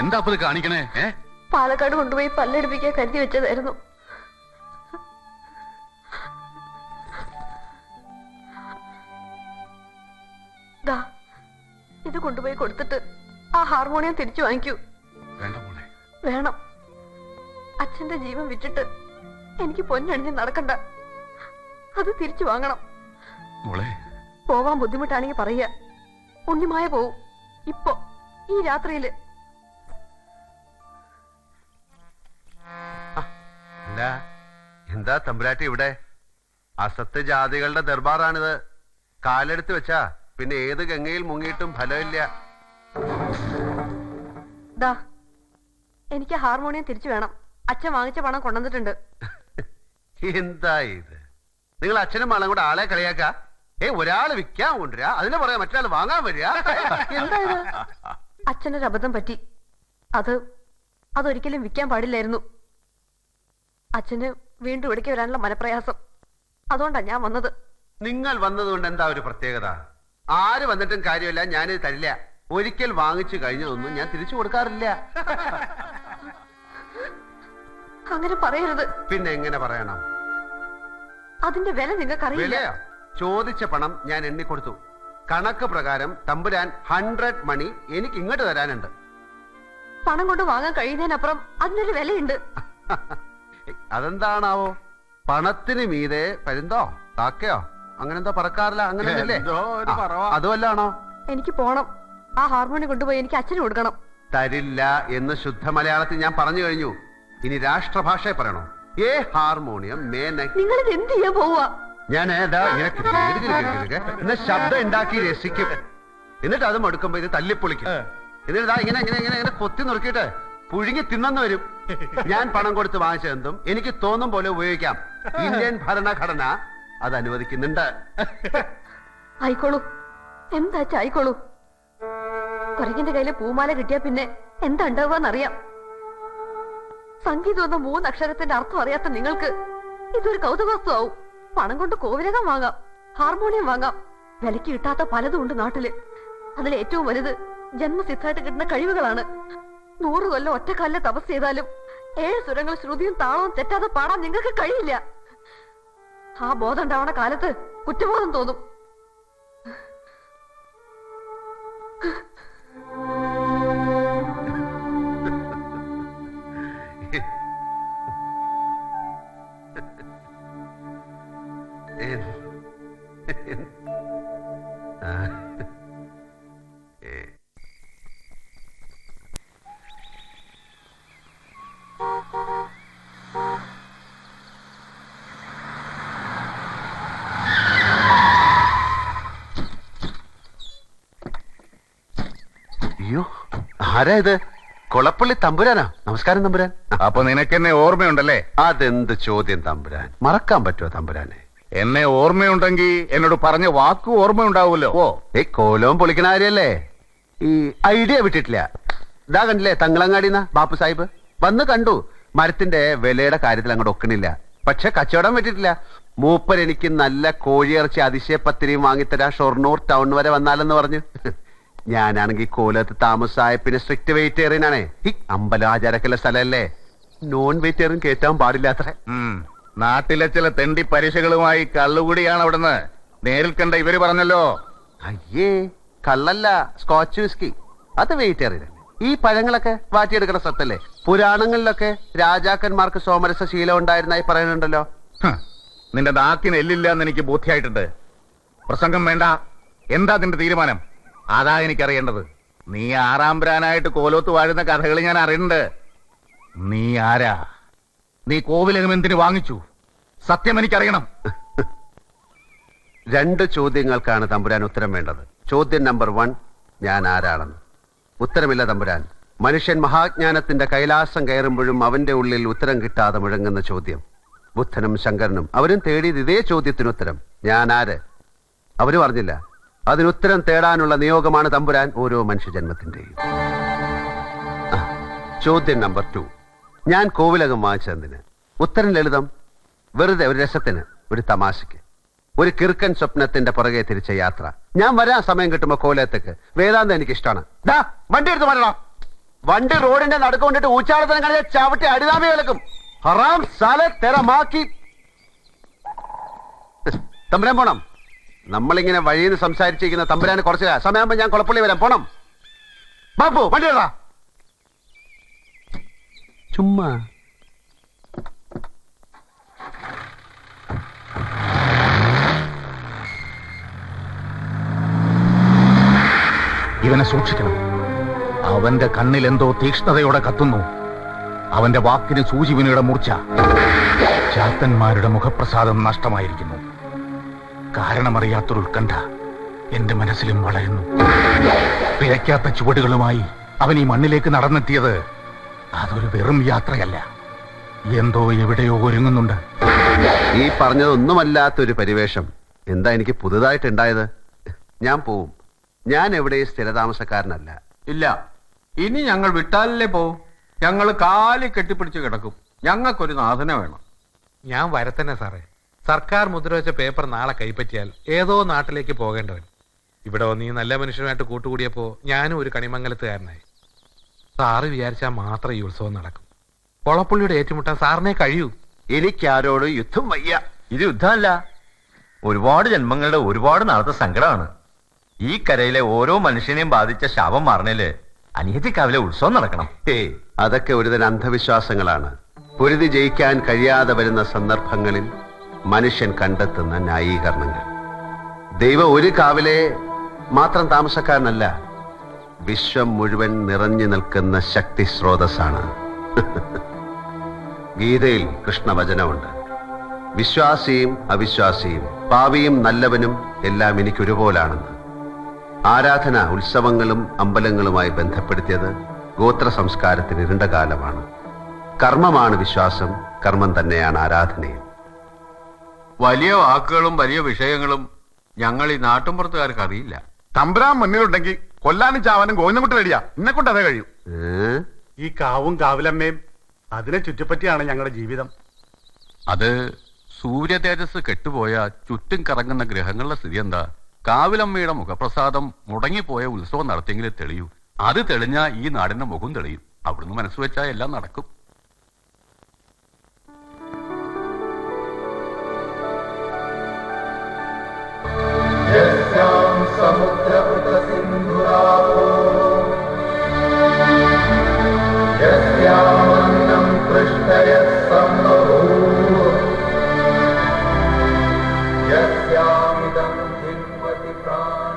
എന്താ അത് കാണിക്കണേ? പാലക്കാട് കൊണ്ടുപോയി പല്ലെടുപ്പിക്കാൻ കരുതി വെച്ചതായിരുന്നു. ഇത് കൊണ്ടുപോയി കൊടുത്തിട്ട് ആ ഹാർമോണിയം തിരിച്ചു വാങ്ങിക്കൂ. വേണം. അച്ഛന്റെ ജീവൻ വിറ്റിട്ട് എനിക്ക് പൊന്നണിഞ്ഞ് നടക്കണ്ട. അത് തിരിച്ചു വാങ്ങണം. പോവാൻ ബുദ്ധിമുട്ടാണെങ്കിൽ പറയുക. ഉണ്ണിമായ പോവും. ഇപ്പൊ ഈ രാത്രിയില്. എന്താ തമ്പുരാട്ടി ഇവിടെ? അസത്ത് ജാതികളുടെ ദർബാറാണിത്. കാലെടുത്ത് വെച്ചാ പിന്നെ ഏത് ഗംഗയിൽ മുങ്ങിയിട്ടും ഫലമില്ല. എനിക്ക് ഹാർമോണിയം തിരിച്ചു വേണം. അച്ഛൻ വാങ്ങിച്ച പണം കൊണ്ടുവന്നിട്ടുണ്ട്. എന്താ ഇത്? നിങ്ങൾ അച്ഛനും മകളും കൂടെ ആളെ കളിയാക്ക? ഒരാള് വിൽക്കാൻ കൊണ്ടുവരാ, അതിനെ പറയാ മറ്റൊരാൾ വാങ്ങാൻ വരിക. എന്താ ഇത്? അച്ഛനൊരു അബദ്ധം പറ്റി. അതൊരിക്കലും വിൽക്കാൻ പാടില്ലായിരുന്നു. അച്ഛന് വീണ്ടും ഇവിടേക്ക് വരാനുള്ള മനപ്രയാസം. അതുകൊണ്ടാ ഞാൻ വന്നത്. നിങ്ങൾ വന്നതുകൊണ്ട് എന്താ ഒരു പ്രത്യേകത? ആര് വന്നിട്ടും കാര്യമില്ല, ഞാനിത് തരില്ല. ഒരിക്കൽ വാങ്ങിച്ചു കഴിഞ്ഞതൊന്നും ഞാൻ തിരിച്ചു കൊടുക്കാറില്ല. അങ്ങനെ പറയരുത്. പിന്നെ എങ്ങനെ പറയണം? അതിന്റെ വില നിങ്ങൾക്ക് അറിയില്ല. ചോദിച്ച പണം ഞാൻ എണ്ണിക്കൊടുത്തു. കണക്ക് പ്രകാരം തമ്പുരാൻ 100 മണി എനിക്ക് ഇങ്ങോട്ട് തരാനുണ്ട്. പണം കൊണ്ട് വാങ്ങാൻ കഴിയുന്നതിനപ്പുറം അതിനൊരു വിലയുണ്ട്. അതെന്താണാവോ? പണത്തിന് മീതെ പരുന്തോ കാക്കയോ അങ്ങനെന്തോ പറക്കാറില്ല, അങ്ങനെ അതുമല്ലാണോ? എനിക്ക് പോണം. ആ ഹാർമോണിയം കൊണ്ടുപോയി എനിക്ക് അച്ഛന് കൊടുക്കണം. തരില്ല എന്ന് ശുദ്ധ മലയാളത്തിൽ ഞാൻ പറഞ്ഞു കഴിഞ്ഞു. ഇനി രാഷ്ട്രഭാഷയെ പറയണോ? ഹാർമോണിയം നിങ്ങളിത് എന്ത് ചെയ്യാൻ പോവുക? ഞാൻ ശബ്ദം ഉണ്ടാക്കി രസിക്കും. എന്നിട്ട് അത് മടുക്കുമ്പോ ഇത് തല്ലിപ്പൊളിക്കും. എന്നിട്ട് ഇങ്ങനെ ഇങ്ങനെ ഇങ്ങനെ ഇങ്ങനെ കൊത്തി നുറുക്കിയിട്ട് പുഴുങ്ങി തിന്നെന്ന് വരും. ഞാൻ പണം കൊടുത്ത് വാങ്ങിച്ചതെന്തും എനിക്ക് തോന്നും പോലെ ഉപയോഗിക്കാം. ഇന്ത്യൻ ഭരണഘടന അത് അനുവദിക്കുന്നുണ്ട്. ആയിക്കോളൂ, എന്താ ആയിക്കോളൂ. കുരങ്ങിന്റെ കയ്യില് പൂമാല കിട്ടിയാ പിന്നെ എന്താ ഉണ്ടാവുകയെന്നറിയാം. സംഗീതം എന്ന 3 അക്ഷരത്തിന്റെ അർത്ഥം അറിയാത്ത നിങ്ങൾക്ക് ഇതൊരു കൗതുകവസ്തു ആവും. പണം കൊണ്ട് കോവിലകം വാങ്ങാം, ഹാർമോണിയം വാങ്ങാം. വിലക്ക് കിട്ടാത്ത പലതും ഉണ്ട് നാട്ടില്. അതിൽ ഏറ്റവും വലുത് ജന്മസിദ്ധമായിട്ട് കിട്ടുന്ന കഴിവുകളാണ്. 100 കൊല്ലം ഒറ്റക്കാലിലെ തപസ് ചെയ്താലും 7 സ്വരങ്ങൾ ശ്രുതിയും താളവും തെറ്റാതെ പാടാൻ നിങ്ങൾക്ക് കഴിയില്ല. ആ ബോധം ഉണ്ടാവണ കാലത്ത് കുറ്റബോധം തോന്നും. അയ്യോ, ആരാ ഇത്? കൊളപ്പള്ളി തമ്പുരാനാ? നമസ്കാരം തമ്പുരാൻ. അപ്പൊ നിനക്കെന്നെ ഓർമ്മയുണ്ടല്ലേ? അതെന്ത് ചോദ്യം തമ്പുരാൻ? മറക്കാൻ പറ്റുമോ തമ്പുരാനെ? എന്നെ ഓർമ്മയുണ്ടെങ്കിൽ എന്നോട് പറഞ്ഞ വാക്ക് ഓർമ്മയുണ്ടാവുമല്ലോ. കോലവും പൊളിക്കണ കാര്യല്ലേ? ഈ ഐഡിയ വിട്ടിട്ടില്ല. ഇതാ കണ്ടില്ലേ തങ്ങളങ്ങാടിന്ന ബാപ്പു സാഹിബ് വന്ന് കണ്ടു. മരത്തിന്റെ വിലയുടെ കാര്യത്തിൽ അങ്ങോട്ട് ഒക്കണില്ല. പക്ഷെ കച്ചവടം പറ്റിട്ടില്ല. മൂപ്പർ എനിക്ക് നല്ല കോഴിയിറച്ചി അതിശയപ്പത്തിരിയും വാങ്ങിത്തരാ ഷൊർണൂർ ടൗൺ വരെ വന്നാലെന്ന് പറഞ്ഞു. ഞാനാണെങ്കിൽ കോലത്ത് താമസായ പിന്നെ സ്ട്രിക്റ്റ് വെജിറ്റേറിയൻ. ഈ അമ്പലാചാരക്കുള്ള സ്ഥലല്ലേ, നോൺ വെജിറ്റേറിയൻ കേറ്റാൻ പാടില്ലാത്ര. നാട്ടിലെ ചില തെണ്ടി പരീക്ഷകളുമായി കള്ളുകൂടിയാണ് അവിടുന്ന് നേരിൽ കണ്ട ഇവര് പറഞ്ഞല്ലോ. അയ്യേ, കള്ളല്ല, സ്കോച്ച് വിസ്കി. അത് വെജിറ്റേറിയൻ. ഈ പഴങ്ങളൊക്കെ വാറ്റിയെടുക്കുന്ന സത്തല്ലേ? പുരാണങ്ങളിലൊക്കെ രാജാക്കന്മാർക്ക് സോമരസ ശീലം ഉണ്ടായിരുന്നായി പറയുന്നുണ്ടല്ലോ. നിന്റെ നാക്കിന് എല്ലില്ല എന്ന് എനിക്ക് ബോധ്യമായിട്ടുണ്ട്. പ്രസംഗം വേണ്ട. എന്താ നിന്റെ തീരുമാനം? അതാ എനിക്കറിയേണ്ടത്. നീ ആറാംബ്രാനായിട്ട് കോലോത്ത് വാഴുന്ന കഥകൾ ഞാൻ അറിയുന്നുണ്ട്. നീ ആരാ? നീ കോവിലകം എന്തിനു വാങ്ങിച്ചു? സത്യം എനിക്കറിയണം. 2 ചോദ്യങ്ങൾക്കാണ് തമ്പുരാൻ ഉത്തരം വേണ്ടത്. ചോദ്യം നമ്പർ 1, ഞാൻ ആരാണെന്ന്. ഉത്തരമില്ല തമ്പുരാൻ. മനുഷ്യൻ മഹാജ്ഞാനത്തിന്റെ കൈലാസം കയറുമ്പോഴും അവന്റെ ഉള്ളിൽ ഉത്തരം കിട്ടാതെ മുഴങ്ങുന്ന ചോദ്യം. ബുദ്ധനും ശങ്കരനും അവരും തേടിയത് ഇതേ ചോദ്യത്തിന് ഉത്തരം. ഞാൻ ആര്? അവരും അറിഞ്ഞില്ല. അതിനുത്തരം തേടാനുള്ള നിയോഗമാണ് തമ്പുരാൻ ഓരോ മനുഷ്യജന്മത്തിന്റെയും. ചോദ്യം നമ്പർ 2, ഞാൻ കോവിലകം വാങ്ങിച്ചതിന്. ഉത്തരം ലളിതം. വെറുതെ ഒരു രസത്തിന്, ഒരു തമാശക്ക്, ഒരു കിറുക്കൻ സ്വപ്നത്തിന്റെ പുറകെ തിരിച്ച യാത്ര. ഞാൻ വരാൻ സമയം കിട്ടുമ്പോ കോലത്തേക്ക്. വേദാന്തം എനിക്ക് ഇഷ്ടമാണ്. വണ്ടി എടുത്ത് വരണം. വണ്ടി റോഡിന്റെ നടുക്ക് കൊണ്ടിട്ട് ഊച്ചാളത്തിനെ കളിച്ച ചവിട്ടി അടിതാമി കിടക്കും. ഹറാം സാല തെരമാക്കി. തമ്പുരാൻ പോണം. നമ്മളിങ്ങനെ വഴിയിൽ നിന്ന് സംസാരിച്ചിരിക്കുന്ന തമ്പുരാന് കുറച്ച് സമയമാകുമ്പോ ഞാൻ കുളപ്പള്ളി വരാം. പോണം. ബാപ്പു വണ്ടി ഇടാ. ചുമ്മാ ഇവനെ സൂക്ഷിക്കണം. അവന്റെ കണ്ണിൽ എന്തോ തീക്ഷ്ണതയോടെ കത്തുന്നു. അവന്റെ വാക്കിന് സൂചിവിനിയുടെ മൂർച്ച. ചാത്തന്മാരുടെ മുഖപ്രസാദം നഷ്ടമായിരിക്കുന്നു. കാരണമറിയാത്തൊരു ഉത്കണ്ഠ എന്റെ മനസ്സിലും വളരുന്നു. പിഴയ്ക്കാത്ത ചുവടുകളുമായി അവൻ ഈ മണ്ണിലേക്ക് നടന്നെത്തിയത് അതൊരു വെറും യാത്രയല്ല. എന്തോ എവിടെയോ ഒരുങ്ങുന്നുണ്ട്. ഈ പറഞ്ഞതൊന്നുമല്ലാത്തൊരു പരിവേഷം എന്താ എനിക്ക് പുതുതായിട്ടുണ്ടായത്? ഞാൻ പോവും. ഞാൻ എവിടെയും സ്ഥിരതാമസക്കാരനല്ല. ഇല്ല, ഇനി ഞങ്ങൾ വിട്ടാലല്ലേ പോവും. ഞങ്ങൾ കാലി കെട്ടിപ്പിടിച്ച് കിടക്കും. ഞങ്ങൾക്കൊരു നാഥന വേണം. ഞാൻ വരത്തന്നെ സാറേ. സർക്കാർ മുദ്ര വെച്ച പേപ്പർ നാളെ കൈപ്പറ്റിയാൽ ഏതോ നാട്ടിലേക്ക് പോകേണ്ടവൻ ഇവിടെ വന്ന് ഈ നല്ല മനുഷ്യനുമായിട്ട് കൂട്ടുകൂടിയപ്പോ ഞാനും ഒരു കണിമംഗലത്തുകാരനായി. സാറ് വിചാരിച്ചാൽ മാത്രം ഈ ഉത്സവം നടക്കും. കൊളപ്പുള്ളിയുടെ ഏറ്റുമുട്ടാൻ സാറിനെ കഴിയൂ. എനിക്കാരോട് യുദ്ധം വയ്യ. ഇത് യുദ്ധമല്ല, ഒരുപാട് ജന്മങ്ങളുടെ ഒരുപാട് നാളത്തെ സങ്കടമാണ്. ഈ കരയിലെ ഓരോ മനുഷ്യനെയും ബാധിച്ച ശാപം മാറണേല് അനിയത്തിക്കാവിലെ ഉത്സവം നടക്കണം. അതൊക്കെ ഒരുതരം അന്ധവിശ്വാസങ്ങളാണ്. പൊരുതി ജയിക്കാൻ കഴിയാതെ വരുന്ന സന്ദർഭങ്ങളിൽ മനുഷ്യൻ കണ്ടെത്തുന്ന ന്യായീകരണങ്ങൾ. ദൈവം ഒരു കാവിലെ മാത്രം താമസക്കാരനല്ല, വിശ്വം മുഴുവൻ നിറഞ്ഞു നിൽക്കുന്ന ശക്തി സ്രോതസ്സാണ്. ഗീതയിൽ കൃഷ്ണവചനമുണ്ട്, വിശ്വാസിയും അവിശ്വാസിയും പാപിയും നല്ലവനും എല്ലാം എനിക്കൊരുപോലാണെന്ന്. ആരാധന ഉത്സവങ്ങളും അമ്പലങ്ങളുമായി ബന്ധപ്പെടുത്തിയത് ഗോത്ര സംസ്കാരത്തിന് ഇരുണ്ട കാലമാണ്. കർമ്മമാണ് വിശ്വാസം, കർമ്മം തന്നെയാണ് ആരാധനയും. വലിയ വാക്കുകളും വലിയ വിഷയങ്ങളും ഞങ്ങൾ ഈ നാട്ടുമ്പുറത്തുകാർക്ക് അറിയില്ല. തമ്പുരാൻ മുന്നിലുണ്ടെങ്കിൽ കൊല്ലാനും ചാവാനും ഗോവിന്ദൻകുട്ടി റെഡിയാ. എന്നെ കൊണ്ട് അതേ കഴിയൂ. ഈ കാവും കാവിലമ്മയും അതിനെ ചുറ്റിപ്പറ്റിയാണ് ഞങ്ങളുടെ ജീവിതം. അത് സൂര്യ തേജസ് കെട്ടുപോയ ചുറ്റും കറങ്ങുന്ന ഗ്രഹങ്ങളുടെ സ്ഥിതി എന്താ? കാവിലമ്മയുടെ മുഖപ്രസാദം മുടങ്ങിപ്പോയ ഉത്സവം നടത്തിയെങ്കിലേ തെളിയൂ. അത് തെളിഞ്ഞാ ഈ നാടിന്റെ മുഖം തെളിയും. അവിടുന്ന് മനസ്സ് വെച്ചാൽ എല്ലാം നടക്കും.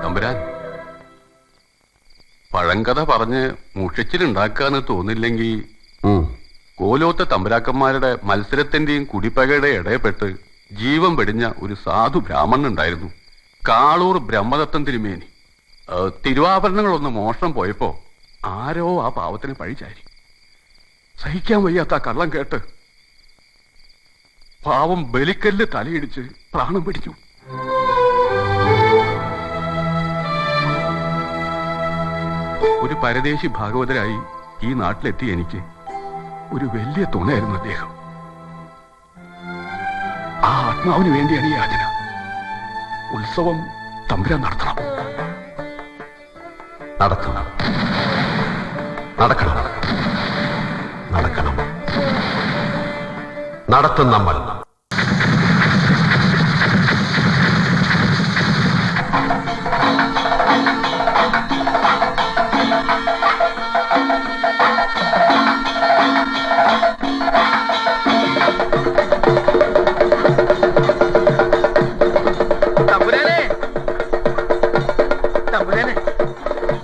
തമ്പുരാൻ, പഴങ്കഥ പറഞ്ഞ് മുഷിച്ചിലുണ്ടാക്കാന്ന് തോന്നില്ലെങ്കിൽ കോലോത്ത തമ്പുരാക്കന്മാരുടെ മത്സരത്തിന്റെയും കുടിപ്പകയുടെയും ഇടയപ്പെട്ട് ജീവൻ വെടിഞ്ഞ ഒരു സാധു ബ്രാഹ്മണൻ ഉണ്ടായിരുന്നു. കാളൂർ ബ്രഹ്മദത്തൻ തിരുമേനി. തിരുവാഭരണങ്ങളൊന്ന് മോഷണം പോയപ്പോ ആരോ ആ പാവത്തിന് പഴിചാരി. സഹിക്കാൻ വയ്യാത്ത ആ കള്ളം കേട്ട് പാവം ബലിക്കല്ല് തലയിടിച്ച് പ്രാണം പിടിച്ചു. ഒരു പരദേശി ഭാഗവതരായി ഈ നാട്ടിലെത്തി എനിക്ക് ഒരു വലിയ തുണയായിരുന്നു അദ്ദേഹം. ആ ആത്മാവിന് വേണ്ടിയാണ് ഈ യാചന. ഉത്സവം തമ്പുരാൻ നടത്തണം. നടത്തണം, നടക്കണം, നടക്കണം, നടത്തും നമ്മൾ.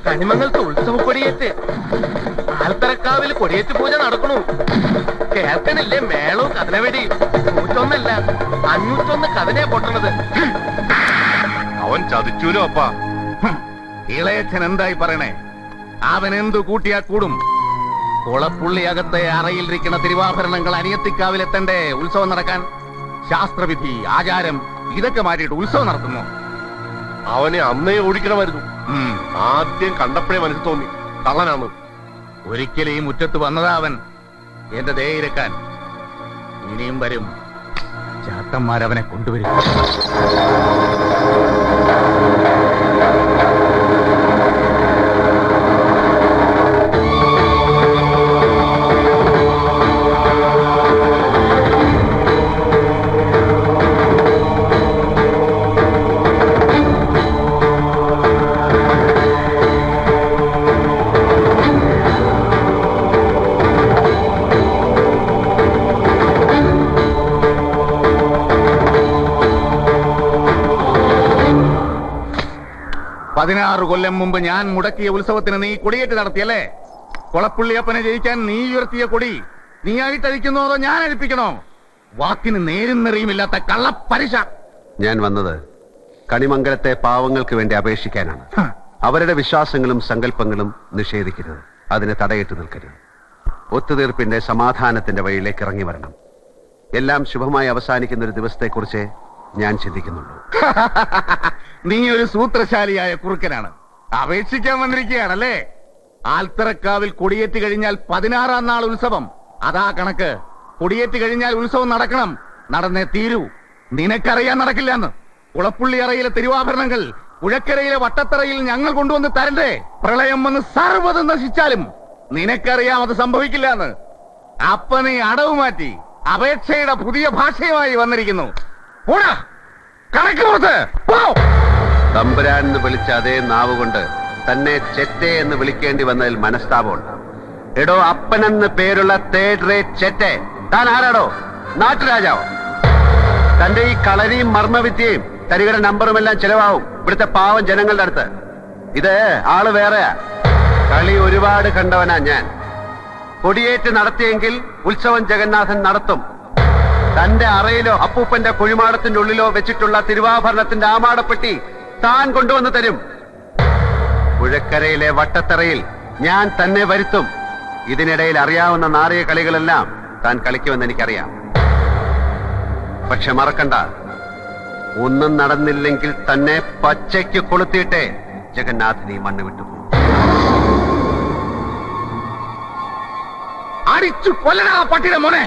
കണിമംഗലത്ത് ഉത്സവ കൊടിയേറ്റ് ആൽത്തറക്കാവിൽ കൊടിയേറ്റ് പൂജ നടക്കണു. കേൾക്കണില്ലേ മേളവും കഥനവെടി? 101 501 കഥനയാ പൊട്ടണത്. അവൻ ചതിച്ചൂലോ അപ്പാ. ഇളയച്ഛൻ എന്തായി പറയണേ? അവൻ എന്തു കൂട്ടിയാ കൂടും? കൊളപ്പുള്ളിയകത്തെ അറയിലിരിക്കുന്ന തിരുവാഭരണങ്ങൾ അനിയത്തിക്കാവിലെത്തണ്ടേ ഉത്സവം നടക്കാൻ? ശാസ്ത്രവിധി, ആചാരം ഇതൊക്കെ മാറ്റിയിട്ട് ഉത്സവം നടത്തുന്നു. അവനെ അന്നേ ഓടിക്കണമായിരുന്നു. ആദ്യം കണ്ടപ്പോഴേ മനസ്സിൽ തോന്നി കള്ളനാണ്. ഒരിക്കലും ഈ മുറ്റത്ത് വന്നതാ അവൻ എന്റെ ദേയിരക്കാൻ. ഇനിയും വരും. ചാത്തന്മാരവനെ കൊണ്ടുവരും. 16 കൊല്ലം മുമ്പ് ഞാൻ മുടക്കിയ ഉത്സവത്തിന് നീ കൊടിയേറ്റ് നടത്തിയല്ലേ? കൊളപ്പുള്ളിയപ്പനെ ജയിക്കാൻ നീ ഉയർത്തിയ കൊടി നീ ആയിട്ടഴിക്കുന്നോ അതോ ഞാൻ അഴിപ്പിക്കണോ? വാക്കിന് നേരും നെറിയുമില്ലാത്ത കള്ളപ്പരിശ. ഞാൻ വന്നത് കണിമംഗലത്തെ പാവങ്ങൾക്ക് വേണ്ടി അപേക്ഷിക്കാനാണ്. അവരുടെ വിശ്വാസങ്ങളും സങ്കല്പങ്ങളും നിഷേധിക്കരുത്, അതിന് തടയിട്ട് നിൽക്കരുത്. ഒത്തുതീർപ്പിന്റെ സമാധാനത്തിന്റെ വഴിയിലേക്ക് ഇറങ്ങി വരണം. എല്ലാം ശുഭമായി അവസാനിക്കുന്ന ഒരു ദിവസത്തെക്കുറിച്ച് ഞാൻ ചിന്തിക്കുന്നുള്ളൂ. നീ ഒരു സൂത്രശാലിയായ കുറുക്കനാണ്. അപേക്ഷിക്കാൻ വന്നിരിക്കുകയാണല്ലേ? ആൽത്തറക്കാവിൽ കൊടിയേറ്റ് കഴിഞ്ഞാൽ 16-ാം നാൾ ഉത്സവം. അതാ കണക്ക്. കൊടിയേറ്റ് കഴിഞ്ഞാൽ ഉത്സവം നടക്കണം, നടന്നേ തീരൂ. നിനക്കറിയാൻ നടക്കില്ലെന്ന്. കുളപ്പുള്ളി അറയിലെ തിരുവാഭരണങ്ങൾ പുഴക്കരയിലെ വട്ടത്തറയിൽ ഞങ്ങൾ കൊണ്ടുവന്ന് തരണ്ടേ? പ്രളയം വന്ന് സർവ്വതും നശിച്ചാലും നിനക്കറിയാം അത് സംഭവിക്കില്ല എന്ന്. അപ്പൊ നീ അടവ് മാറ്റി അപേക്ഷയുടെ പുതിയ ഭാഷയുമായി വന്നിരിക്കുന്നു. പോടാ, കണക്ക് പുറത്ത് പോ. തമ്പുരാൻ എന്ന് വിളിച്ച അതേ നാവ് കൊണ്ട് തന്നെ ചെറ്റെ എന്ന് വിളിക്കേണ്ടി വന്നതിൽ മനസ്താപമുണ്ട്. എടോ, അപ്പനെന്ന് പേരുള്ള തേർഡ് റേറ്റ് ചെറ്റെ, താൻ ആരാടോ? നാട്ടുരാജാവോ? തന്റെ ഈ കളരിയും മർമ്മവിദ്യയും തരികയുടെ നമ്പറുമെല്ലാം ചെലവാവും ഇവിടുത്തെ പാവം ജനങ്ങളുടെ അടുത്ത്. ഇത് ആള് വേറെയാ. കളി ഒരുപാട് കണ്ടവനാ ഞാൻ. കൊടിയേറ്റ് നടത്തിയെങ്കിൽ ഉത്സവം ജഗന്നാഥൻ നടത്തും. തന്റെ അറയിലോ അപ്പൂപ്പന്റെ കുഴിമാടത്തിന്റെ ഉള്ളിലോ വെച്ചിട്ടുള്ള തിരുവാഭരണത്തിന്റെ ആമാടപ്പെട്ടി താൻ കൊണ്ടുവന്ന് തരും. പുഴക്കരയിലെ വട്ടത്തറയിൽ ഞാൻ തന്നെ വരുത്തും. ഇതിനിടയിൽ അറിയാവുന്ന നാറിയ കളികളെല്ലാം താൻ കളിക്കുമെന്ന് എനിക്കറിയാം. പക്ഷെ മറക്കണ്ട, ഒന്നും നടന്നില്ലെങ്കിൽ തന്നെ പച്ചയ്ക്ക് കൊളുത്തിയിട്ടേ ജഗന്നാഥിനി മണ്ണ് വിട്ടുപോകും. അടിച്ചു കൊല്ലടാ പട്ടിയുടെ മോനെ.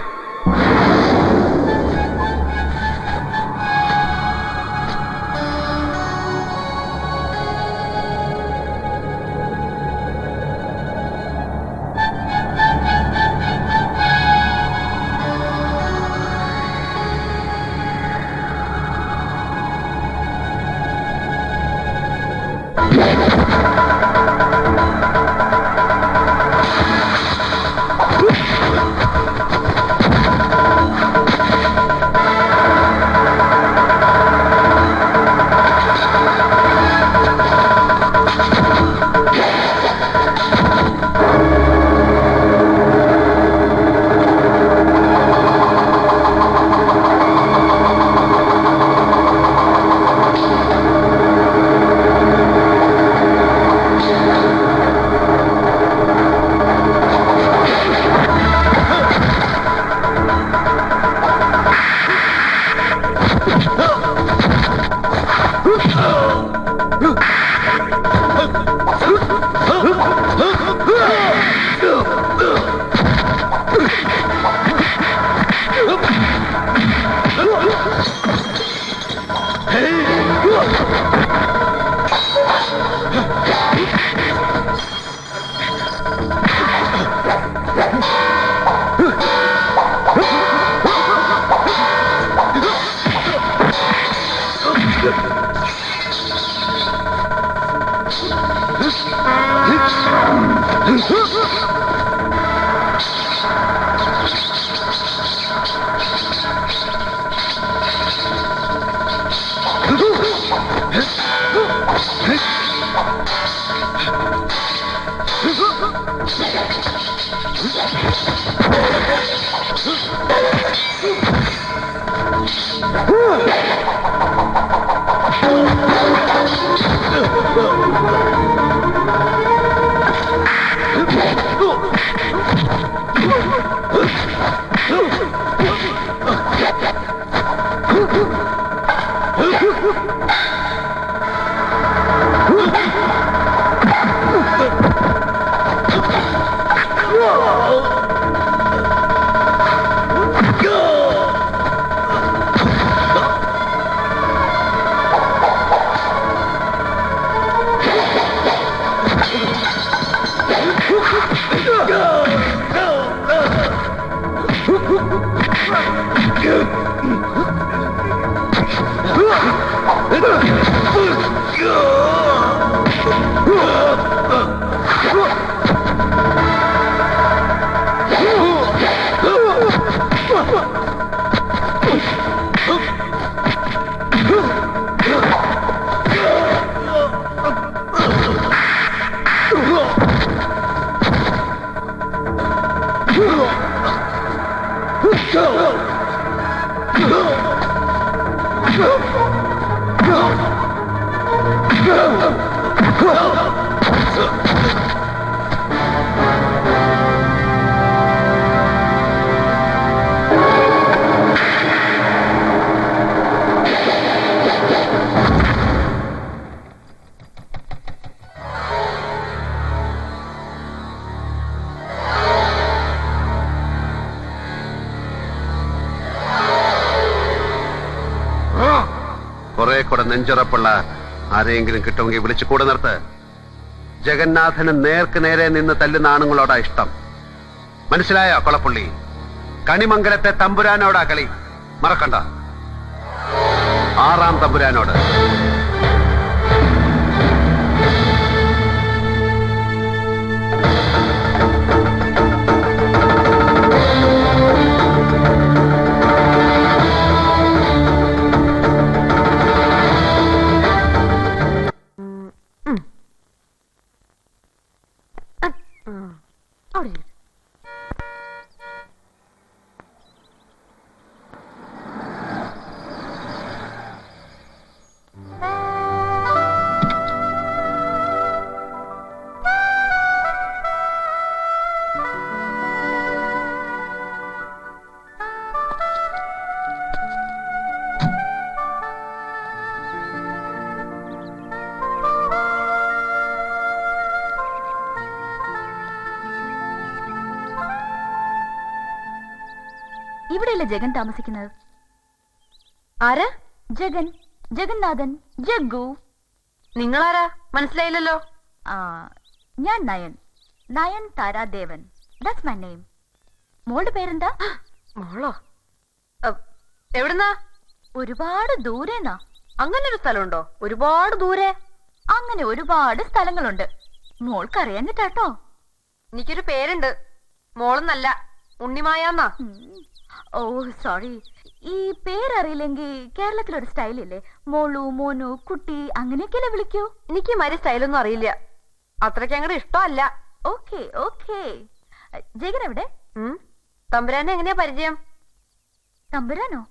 കുറെ കൂടെ നെഞ്ചുറപ്പുള്ള ആരെയെങ്കിലും കിട്ടുമെങ്കിൽ വിളിച്ചു കൂടെ നിർത്ത്. ജഗന്നാഥന് നേർക്ക് നേരെ നിന്ന് തല്ലുന്ന ആണുങ്ങളോടാ ഇഷ്ടം. മനസ്സിലായോ കൊളപ്പുള്ളി? കണിമംഗലത്തെ തമ്പുരാനോടാ കളി, മറക്കണ്ട. 6-ാം തമ്പുരാനോട്. അവിടെ ഇരി. ഇവിടെയല്ലേ ജഗൻ താമസിക്കുന്നത്? ആരാ? ജഗൻ, ജഗന്നാഥൻ, ജഗ്ഗു. നിങ്ങളാരാ? മനസ്സിലായില്ലല്ലോ. ആ, ഞാൻ Nayan, Nayan Taradevan. That's my name. മോളുടെ പേരെന്താ? മോളോ? എവിടുന്നാ? ഒരുപാട് ദൂരെന്നാ. അങ്ങനെ ഒരു സ്ഥലമുണ്ടോ? ഒരുപാട് ദൂരെ? അങ്ങനെ ഒരുപാട് സ്ഥലങ്ങളുണ്ട്. മോൾക്കറിയാഞ്ഞിട്ടാട്ടോ. എനിക്കൊരു പേരുണ്ട്. മോളെന്നല്ല, ഉണ്ണിമായാന്നാ. ഓ സോറി. ഈ പേരറിയില്ലെങ്കിൽ കേരളത്തിലൊരു സ്റ്റൈലില്ലേ, മോളു, മോനു, കുട്ടി, അങ്ങനെയൊക്കെയല്ലേ വിളിക്കൂ? എനിക്ക് മരി സ്റ്റൈലൊന്നും അറിയില്ല. അത്രയ്ക്ക് അങ്ങോട്ട് ഇഷ്ടമല്ല. Okay okay. ജഗൻ എവിടെ? തമ്പുരാനെ എങ്ങനെയാ പരിചയം? തമ്പുരാനോ?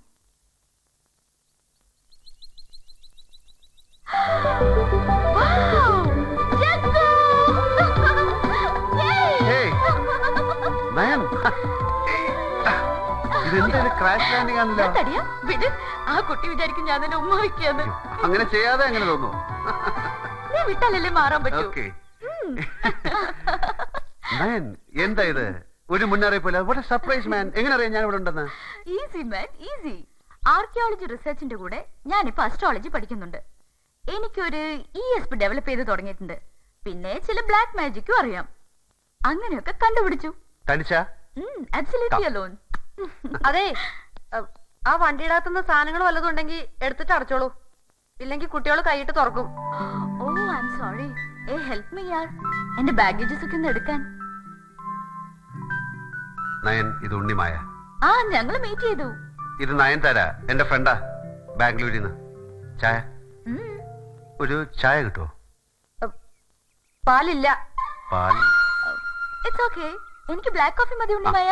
ക്രാഷ് ലാൻഡിംഗ് ആണല്ലോ. ആ കുട്ടി വിചാരിക്കും ഞാൻ തന്നെ ഉമ്മ വയ്ക്കാന്ന്. അങ്ങനെ ചെയ്യാതെ എങ്ങനെ തോന്നുന്നു? നീ വിട്ടാലല്ലേ മാറാൻ പറ്റൂ. ഓക്കെ. എന്താ ഇത്? ഒരു മുന്നറിയിപ്പില്ല. വാട്ട് എ സർപ്രൈസ് മാൻ. എങ്ങനെ അറിയാം ഞാൻ ഇവിടെ ഉണ്ടെന്ന്? Easy man, easy. ആർക്കിയോളജി റിസർച്ചിന്റെ കൂടെ ഞാനിപ്പോ അസ്ട്രോളജി പഠിക്കുന്നുണ്ട്. എനിക്കൊരു ESP ഡെവലപ്പ് ചെയ്ത് തുടങ്ങിയിട്ടുണ്ട്. പിന്നെ ചില ബ്ലാക്ക് മാജിക്കും അറിയാം. അങ്ങനെയൊക്കെ കണ്ടുപിടിച്ചു. തനിച്ചാ? Absolutely alone. അതെ, ആ വണ്ടിയുടെ അകത്തുനിന്ന് സാധനങ്ങൾ വല്ലതും ഉണ്ടെങ്കിൽ എടുത്തിട്ട് അടച്ചോളൂ. ഇല്ലെങ്കിൽ കുട്ടികൾ കൈയിട്ട് തുറക്കും. Oh I am sorry. Help me യാർ. എന്റെ ബാഗേജസ് ഒക്കെ ഒന്ന് എടുക്കാൻ. നയൻ, ഇത് ഉണ്ണിമായ. ആ, ഞങ്ങൾ മീറ്റ് ചെയ്തു. ഇത് നയൻതാര, എന്റെ ഫ്രണ്ടാ, ബാംഗ്ലൂരിൽ നിന്ന്. ചായ? ഒരു ചായ കിട്ടുമോ? പാലില്ല. പാൽ? It's okay. എനിക്ക് ബ്ലാക്ക് കോഫി മതി ഉണ്ണിമായ.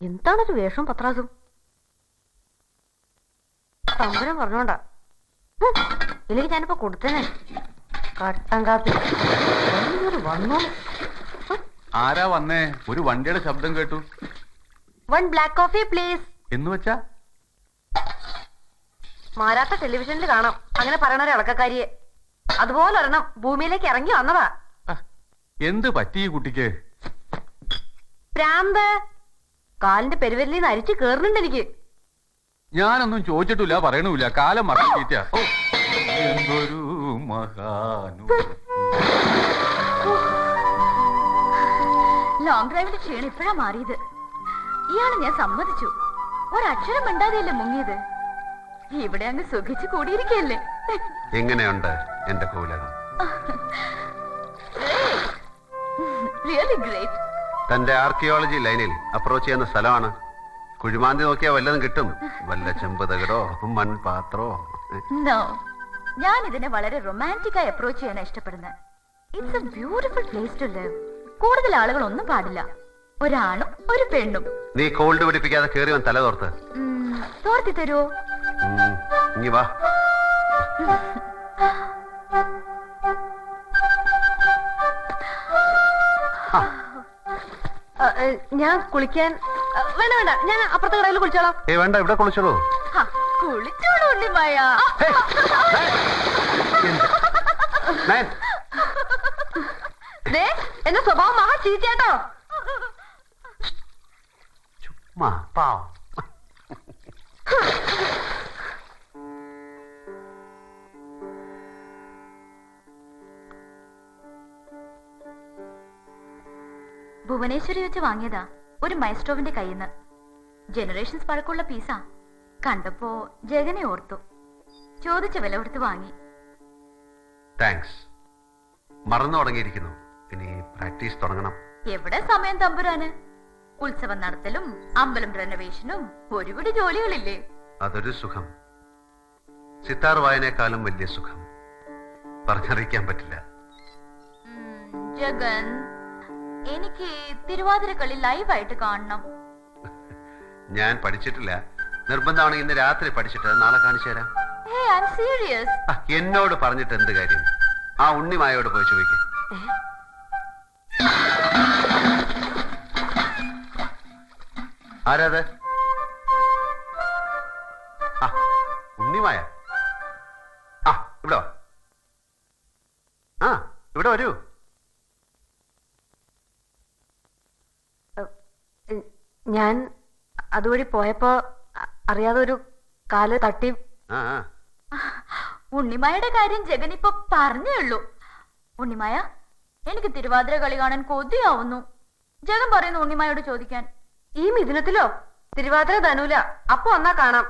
എന്താണൊരു വേഷം പത്രാസും? തമ്പുരാൻ പറഞ്ഞോണ്ടാ. ഇല്ലെങ്കിൽ ഞാനിപ്പോ കൊടുത്തേനെ കട്ടൻ കാപ്പി. വന്നോ? ആരാ വന്നേ? ഒരു വണ്ടിയുടെ ശബ്ദം കേട്ടു. 1 ബ്ലാക്ക് കോഫി പ്ലീസ്. എന്ന് വെച്ചാ മാരാത്ത ടെലിവിഷനിൽ കാണാം അങ്ങനെ പറയണൊരു ഇളക്കക്കാരിയെ. അതുപോലെ ഒരെണ്ണം ഭൂമിയിലേക്ക് ഇറങ്ങി വന്നതാ. എന്ത് പറ്റി ഈ കുട്ടിക്ക്? പ്രാന്ത്. കാലിന്റെ പെരുവരിൽ നിന്ന് അരിച്ചു കേറുന്നുണ്ട് എനിക്ക്. ഞാനൊന്നും ചോദിച്ചിട്ടില്ല, പറയണമില്ല. കാലം മറക്കിട്ട. എന്തൊരു മഹാനു. ലോങ് ഡ്രൈവിന്റെ ക്ഷീണം ഇപ്പഴാ മാറിയത്. ഇയാള് ഞാൻ സമ്മതിച്ചു. ഒരക്ഷരം മിണ്ടാതെയല്ലേ മുങ്ങിയത്. ഇവിടെ അങ്ങ് സുഖിച്ചു കൂടിയിരിക്കല്ലേ. എങ്ങനെയുണ്ട് എന്റെ കോലകം? Really great. തന്റെ ആർക്കിയോളജി ലൈനിൽ അപ്രോച്ച് ചെയ്യുന്ന സ്ഥലമാണ്. കുഴിമാന്തി നോക്കിയാ വല്ലതും കിട്ടും. വല്ല ചെമ്പതകടോ മൺപാത്രോ. നോ, ഞാൻ ഇതിനെ വളരെ റൊമാൻറ്റിക് ആയി അപ്രോച്ച് ചെയ്യാൻ ഇഷ്ടപ്പെടുന്നത്. It's a beautiful place to live. കൂടുതൽ ആളുകൾ ഒന്നും പാടില്ല, ഒരാണും ഒരു പെണ്ണും. നീ കോൾഡ് പിടിപ്പിക്കാതെ കേറി വൻ തല തോർത്ത്. തോർത്തി തരുവോ? ഇനി വാ. ഞാൻ കുളിക്കാൻ വേണ്ട വേണ്ട, ഞാൻ അപ്പുറത്തെ കടയിൽ കുളിച്ചോളാം. വേണ്ട, ഇവിടെ കുളിച്ചോളൂ. കുളിച്ചോളൂ ഉണ്ണിമായ. എന്റെ സ്വഭാവം മഹാ ചീച്ചേട്ടോ. ചുമ്മാ പാവം. ഭുവനേശ്വരി വെച്ച് വാങ്ങിയതാ, ഒരു മൈസ്ട്രോവിന്റെ കയ്യിന്ന്. ജനറേഷൻസ് പഴക്കമുള്ള പീസാ. കണ്ടപ്പോ ജഗനെ ഓർത്തു, ചോദിച്ച വില കൊടുത്ത് വാങ്ങി. താങ്ക്സ്. മറന്നു തുടങ്ങിയിരിക്കുന്നു. ഇനി പ്രാക്ടീസ് തുടങ്ങണം. എവിടെ സമയം തമ്പുരാന്? ഉത്സവം നടത്തലും അമ്പലം റെനോവേഷനും ഒരുപിടി ജോലികളില്ലേ? അതൊരു സുഖം. സിത്താർ വായനേക്കാളും വലിയ സുഖം പറഞ്ഞറിയിക്കാൻ പറ്റില്ല. ജഗൻ, എനിക്ക് തിരുവാതിരക്കളി ലൈവായിട്ട് കാണണം. ഞാൻ പഠിച്ചിട്ടില്ല. നിർബന്ധമാണെങ്കിൽ ഇന്ന് രാത്രി പഠിച്ചിട്ട് നാളെ കാണിച്ചു തരാം. സീരിയസ്. എന്നോട് പറഞ്ഞിട്ട് എന്ത് കാര്യം? ആ ഉണ്ണിമായോട് പോയി ചോദിക്കാം. ആരാത്? ആ, ഉണ്ണിമായ. ആ, ഇവിടെ വാ. ആ, ഇവിടെ വരൂ. ഞാൻ അതുവഴി പോയപ്പോ അറിയാതെ ഒരു കാല് തട്ടി. ആ, ഉണ്ണിമായുടെ കാര്യം ജഗൻ ഇപ്പൊ പറഞ്ഞേ ഉള്ളൂ. ഉണ്ണിമായ, എനിക്ക് തിരുവാതിര കളി കാണാൻ കൊതിയാവുന്നു. ജഗൻ പറയുന്നു ഉണ്ണിമായോട് ചോദിക്കാൻ. ഈ മിഥുനത്തിലോ? തിരുവാതിര ധനൂല. അപ്പൊ വന്നാ കാണാം.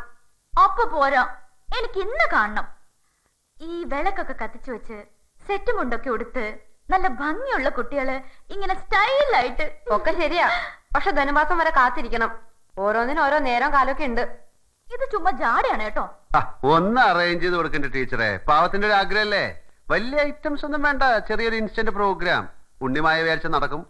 അപ്പൊ പോരാ, എനിക്ക് ഇന്ന് കാണണം. ഈ വിളക്കൊക്കെ കത്തിച്ചു വെച്ച് സെറ്റ് മുണ്ടൊക്കെ ഉടുത്ത് നല്ല ഭംഗിയുള്ള കുട്ടികള് ഇങ്ങനെ സ്റ്റൈലായിട്ട്. ഒക്കെ ശരിയാ, പക്ഷെ ധനുമാസം വരെ കാത്തിരിക്കണം. ഓരോന്നിനും ഓരോ നേരം കാലമൊക്കെ ഉണ്ട്. ഇത് ചുമ്മാ ജാടയാണ് കേട്ടോ. ഒന്ന് അറേഞ്ച് ചെയ്ത് കൊടുക്കണ്ട ടീച്ചറെ. പാവത്തിന്റെ ഒരു ആഗ്രഹമല്ലേ. വലിയ ഐറ്റംസ് ഒന്നും വേണ്ട, ചെറിയൊരു ഇൻസ്റ്റന്റ് പ്രോഗ്രാം. ഉണ്ണിമായ വിചാരിച്ച നടക്കും.